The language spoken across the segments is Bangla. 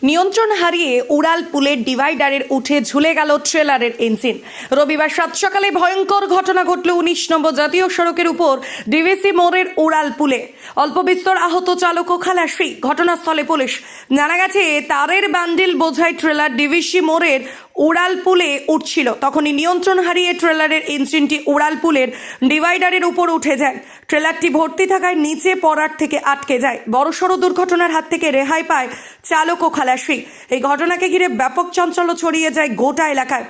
নিয়ন্ত্রণ হারিয়ে উড়াল পুলের ডিভাইডারের উঠে ঝুলে গেল ট্রেলারের ইঞ্জিন। রবিবার সাত সকালে ভয়ঙ্কর ঘটনা ঘটল ১৯ নম্বর জাতীয় সড়কের উপর ডিভিসি মোড়ের উড়াল পুলে। অল্প বিস্তর আহত চালক ও খালাসি। ঘটনাস্থলে পুলিশ। জানা গেছে তারের বান্ডিল বোঝাই ট্রেলার ডিভিসি মোড়ের উড়াল পুলে উঠছিল, তখনই নিয়ন্ত্রণ হারিয়ে ট্রেলারের ইঞ্জিনটি উড়াল পুলের ডিভাইডারের উপর উঠে যায়। ট্রেলারটি ভর্তি থাকায় নিচে পড়ার থেকে আটকে যায়। বড়সড় দুর্ঘটনার হাত থেকে রেহাই পায় চালক ও খালাসি। এই ঘটনাকে ঘিরে ব্যাপক চাঞ্চল্য ছড়িয়ে যায় গোটা এলাকায়।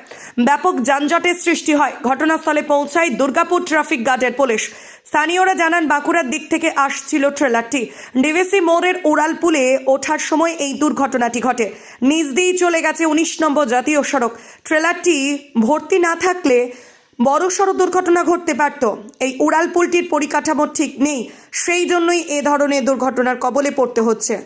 ব্যাপক যানজটের সৃষ্টি হয়। ঘটনাস্থলে পৌঁছায় দুর্গাপুর ট্রাফিক গার্ডের পুলিশ। স্থানীয়রা জানান, বাঁকুড়ার দিক থেকে আসছিল ট্রেলারটি। ডিভিসি মোড়ের উড়াল পুলে ওঠার সময় এই দুর্ঘটনাটি ঘটে। নিচ দিয়েই চলে গেছে ১৯ নম্বর জাতীয় সড়ক। ট্রেলারটি ভর্তি না থাকলে বড়সড় দুর্ঘটনা ঘটতে পারত। এই উড়াল পুলটির পরিকাঠামো ঠিক নেই, সেই জন্যই এ ধরনের দুর্ঘটনার কবলে পড়তে হচ্ছে।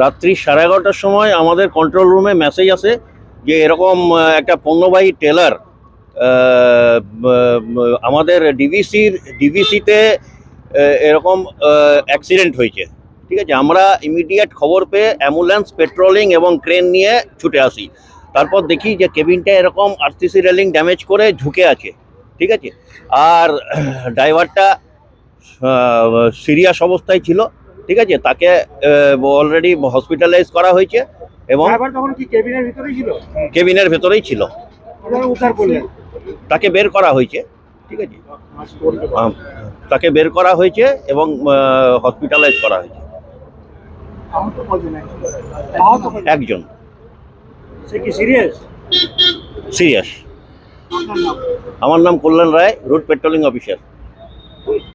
রাত্রি 11:30টার সময় আমাদের কন্ট্রোল রুমে মেসেজ আসে যে এরকম একটা পণ্যবাহী ট্রেলার আমাদের ডিভিসিতে এরকম অ্যাক্সিডেন্ট হয়েছে। ঠিক আছে, আমরা ইমিডিয়েট খবর পেয়ে অ্যাম্বুলেন্স, পেট্রোলিং এবং ক্রেন নিয়ে ছুটে আসি। তারপর দেখি যে কেবিনটা এরকম আরসিসি রেলিং ড্যামেজ করে ঝুঁকে আছে। ঠিক আছে, আর ড্রাইভারটা সিরিয়াস অবস্থায় ছিল। ঠিক আছে, তাকে অলরেডি হসপিটালাইজ করা হয়েছে এবং কেবিনের ভেতরেই ছিল। তাকে বের করা হয়েছে। ঠিক আছে, তাকে বের করা হয়েছে এবং হসপিটালাইজ করা হয়েছে। একজন সিরিয়াস। আমার নাম কল্যাণ রায়, রুট পেট্রোলিং অফিসার।